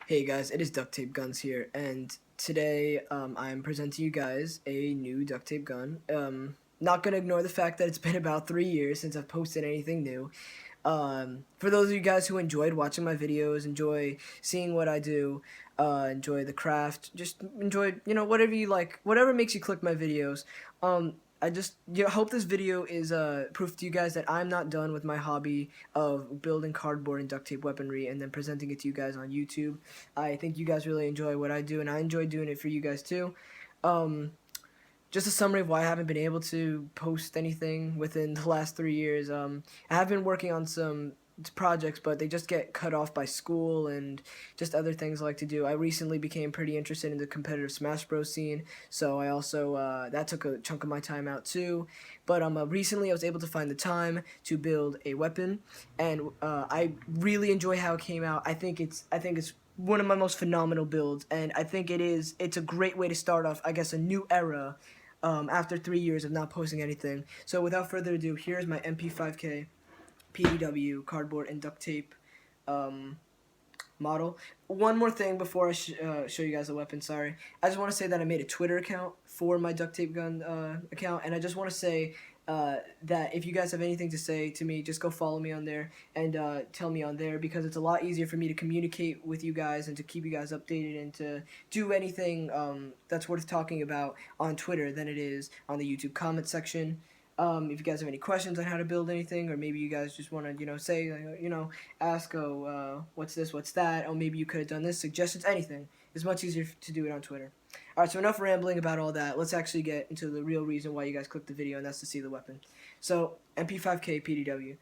Hey guys, it is Duct Tape Guns here, and today I'm presenting you guys a new duct tape gun. Not gonna ignore the fact that it's been about 3 years since I've posted anything new. For those of you guys who enjoyed watching my videos, enjoy seeing what I do, enjoy the craft, just enjoy, whatever you like, whatever makes you click my videos. I just hope this video is proof to you guys that I'm not done with my hobby of building cardboard and duct tape weaponry and then presenting it to you guys on YouTube. I think you guys really enjoy what I do, and I enjoy doing it for you guys too. Um, just a summary of why I haven't been able to post anything within the last 3 years. I have been working on some projects, but they just get cut off by school and just other things I like to do. I recently became pretty interested in the competitive Smash Bros scene, so I also that took a chunk of my time out too. But recently I was able to find the time to build a weapon, and I really enjoy how it came out. I think it's one of my most phenomenal builds, and I think it's a great way to start off, I guess, a new era after 3 years of not posting anything. So without further ado, here's my MP5K PDW cardboard and duct tape model. One more thing before I show you guys the weapon, sorry. I just want to say that I made a Twitter account for my duct tape gun account, and I just want to say that if you guys have anything to say to me, just go follow me on there and tell me on there, because it's a lot easier for me to communicate with you guys and to keep you guys updated and to do anything that's worth talking about on Twitter than it is on the YouTube comment section. If you guys have any questions on how to build anything, or maybe you guys just want to, say, ask, what's this, what's that, or maybe you could have done this, suggestions, anything. It's much easier to do it on Twitter. Alright, so enough rambling about all that. Let's actually get into the real reason why you guys clicked the video, and that's to see the weapon. So, MP5K PDW.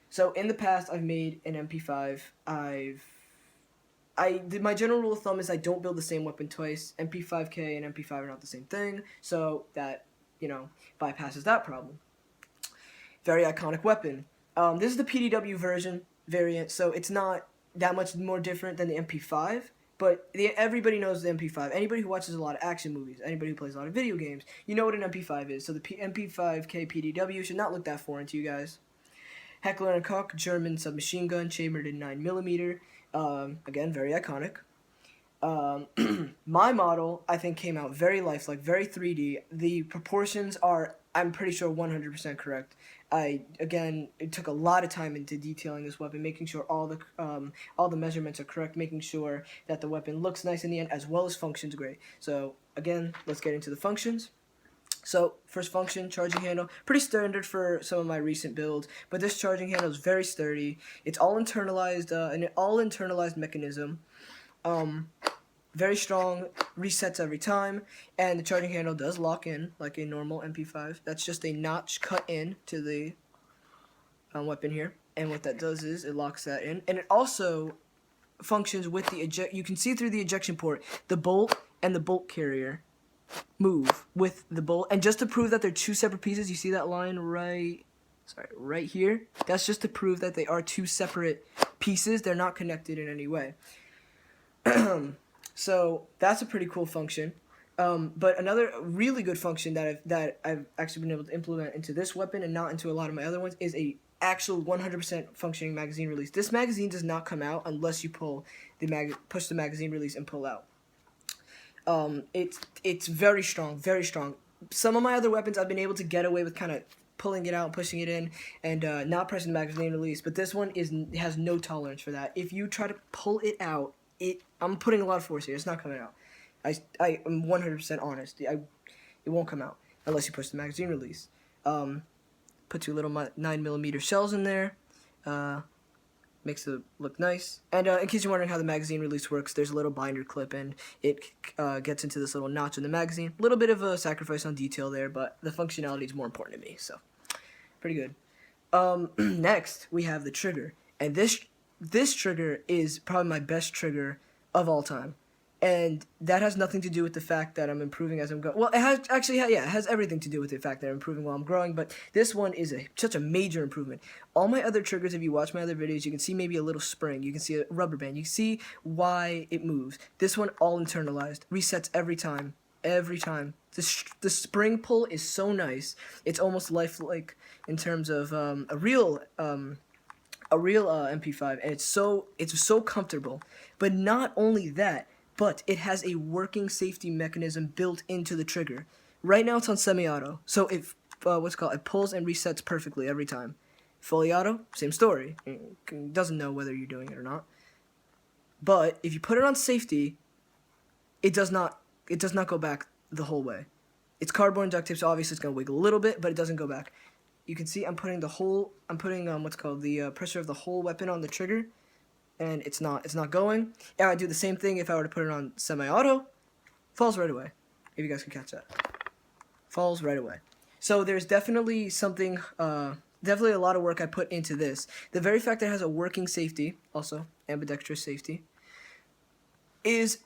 So, in the past, I've made an MP5. My general rule of thumb is I don't build the same weapon twice. MP5K and MP5 are not the same thing, so that, bypasses that problem. Very iconic weapon. This is the PDW variant, so it's not that much more different than the MP5, but everybody knows the MP5. Anybody who watches a lot of action movies, anybody who plays a lot of video games, you know what an MP5 is. So the MP5K PDW should not look that foreign to you guys. Heckler and Koch German submachine gun, chambered in 9mm. Again, very iconic. My model, I think, came out very lifelike, very 3D. The proportions are, I'm pretty sure, 100% correct. Again, it took a lot of time into detailing this weapon, making sure all the measurements are correct, making sure that the weapon looks nice in the end, as well as functions great. So, again, let's get into the functions. So, first function, charging handle. Pretty standard for some of my recent builds, but this charging handle is very sturdy. It's all internalized, an all-internalized mechanism. Very strong, resets every time, and the charging handle does lock in like a normal MP5. That's just a notch cut in to the weapon here, and what that does is it locks that in, and it also functions with the you can see through the ejection port, the bolt and the bolt carrier move with the bolt, and just to prove that they're two separate pieces, you see that line right here? That's just to prove that they are two separate pieces. They're not connected in any way. So that's a pretty cool function. But another really good function that I've actually been able to implement into this weapon and not into a lot of my other ones is a actual 100% functioning magazine release. This magazine does not come out unless you push the magazine release and pull out. It's very strong, very strong. Some of my other weapons I've been able to get away with kind of pulling it out, pushing it in, and not pressing the magazine release. But this one has no tolerance for that. If you try to pull it out, I'm putting a lot of force here. It's not coming out. I am 100% honest. It won't come out unless you push the magazine release. Put two little 9mm shells in there. Makes it look nice. And in case you're wondering how the magazine release works, there's a little binder clip, and it gets into this little notch in the magazine. A little bit of a sacrifice on detail there, but the functionality is more important to me, so pretty good. Next, we have the trigger, and this trigger is probably my best trigger of all time. And that has nothing to do with the fact that I'm improving as I'm going. Well, it has actually, yeah, it has everything to do with the fact that I'm improving while I'm growing, but this one is such a major improvement. All my other triggers, if you watch my other videos, you can see maybe a little spring, you can see a rubber band, you can see why it moves. This one, all internalized, resets every time. Every time. The spring pull is so nice. It's almost lifelike in terms of a real a real MP5, and it's so comfortable. But not only that, but it has a working safety mechanism built into the trigger. Right now it's on semi-auto, so it pulls and resets perfectly every time. Fully auto, same story. It doesn't know whether you're doing it or not. But if you put it on safety, it does not go back the whole way. It's cardboard and duct tape, so obviously it's gonna wiggle a little bit, but it doesn't go back. You can see I'm putting the pressure of the whole weapon on the trigger, and it's not going. And I do the same thing if I were to put it on semi-auto. Falls right away. If you guys can catch that, falls right away. So there's definitely something, definitely a lot of work I put into this. The very fact that it has a working safety, also ambidextrous safety, is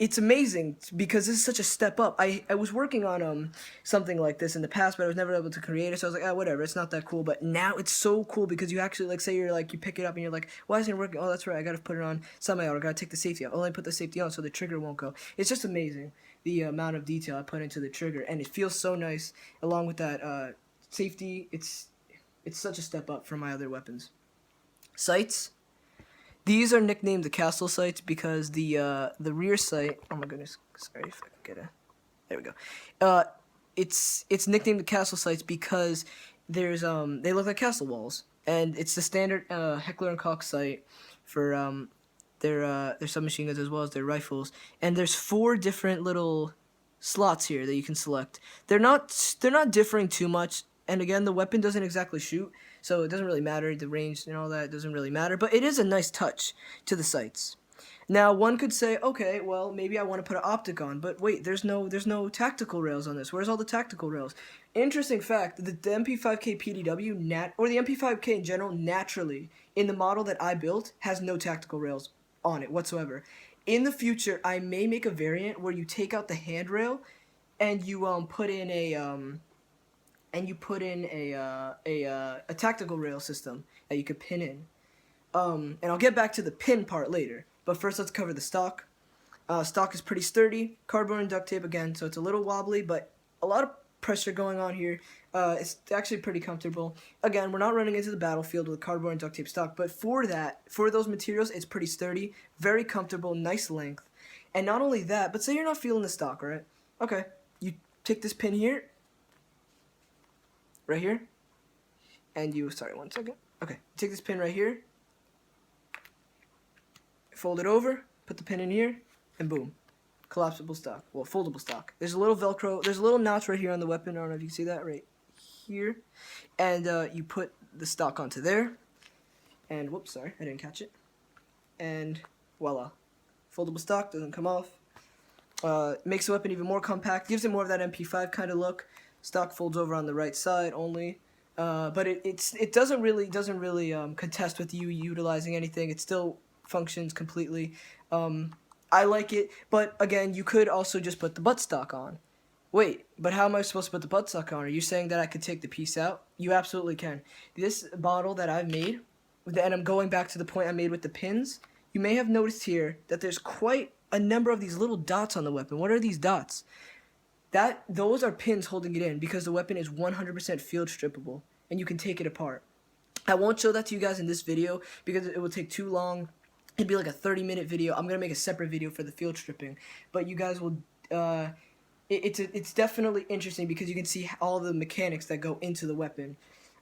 it's amazing because this is such a step up. I was working on something like this in the past, but I was never able to create it, so I was like, whatever, it's not that cool. But now it's so cool because you actually, like, say you're like, you pick it up and you're like, why isn't it working? Oh, that's right, I gotta put it on semi-auto, I gotta take the safety out. Only put the safety on so the trigger won't go. It's just amazing, the amount of detail I put into the trigger, and it feels so nice. Along with that safety, it's such a step up from my other weapons. Sights. These are nicknamed the castle sights because the rear sight. Oh my goodness! Sorry if I can get a. There we go. It's nicknamed the castle sights because there's they look like castle walls, and it's the standard Heckler and Koch sight for their submachine guns as well as their rifles. And there's 4 different little slots here that you can select. They're not differing too much. And again, the weapon doesn't exactly shoot, so it doesn't really matter. The range and all that doesn't really matter, but it is a nice touch to the sights. Now, one could say, okay, well, maybe I want to put an optic on, but wait, there's no tactical rails on this. Where's all the tactical rails? Interesting fact, the MP5K PDW, or the MP5K in general, naturally, in the model that I built, has no tactical rails on it whatsoever. In the future, I may make a variant where you take out the handrail and you put in a tactical rail system that you could pin in. And I'll get back to the pin part later. But first, let's cover the stock. Stock is pretty sturdy, cardboard and duct tape again, so it's a little wobbly, but a lot of pressure going on here. It's actually pretty comfortable. Again, we're not running into the battlefield with cardboard and duct tape stock, but for those materials, it's pretty sturdy, very comfortable, nice length. And not only that, but say you're not feeling the stock, right? Okay, you take this pin here, right here, and sorry, one second. Okay, take this pin right here, fold it over, put the pin in here, and boom, collapsible stock. Well, foldable stock. There's a little Velcro, there's a little notch right here on the weapon. I don't know if you can see that right here. And you put the stock onto there, and whoops, sorry, I didn't catch it. And voila, foldable stock, doesn't come off. Makes the weapon even more compact, gives it more of that MP5 kind of look. Stock folds over on the right side only, but it doesn't really contest with you utilizing anything. It still functions completely. I like it, but again, you could also just put the buttstock on. Wait, but how am I supposed to put the buttstock on? Are you saying that I could take the piece out? You absolutely can. This model that I've made, and I'm going back to the point I made with the pins, you may have noticed here that there's quite a number of these little dots on the weapon. What are these dots? Those are pins holding it in because the weapon is 100% field strippable, and you can take it apart. I won't show that to you guys in this video because it will take too long. It'd be like a 30-minute video. I'm gonna make a separate video for the field stripping, but you guys will. It's definitely interesting because you can see all the mechanics that go into the weapon.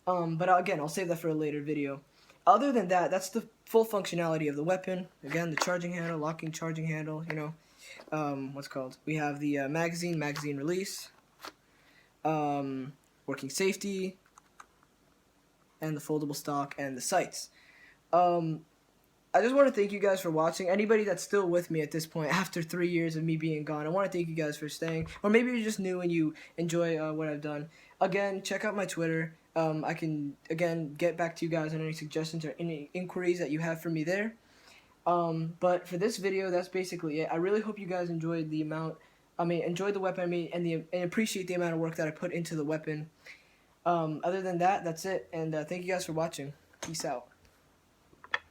But again, I'll save that for a later video. Other than that, that's the full functionality of the weapon. Again, the charging handle, locking charging handle. We have the magazine release, working safety, and the foldable stock and the sights. I just want to thank you guys for watching. Anybody that's still with me at this point after 3 years of me being gone, I want to thank you guys for staying. Or maybe you're just new and you enjoy what I've done. Again, check out my Twitter. I can, again, get back to you guys on any suggestions or any inquiries that you have for me there. But for this video, that's basically it. I really hope you guys enjoyed the weapon I made and appreciate the amount of work that I put into the weapon. Other than that, that's it. And thank you guys for watching. Peace out.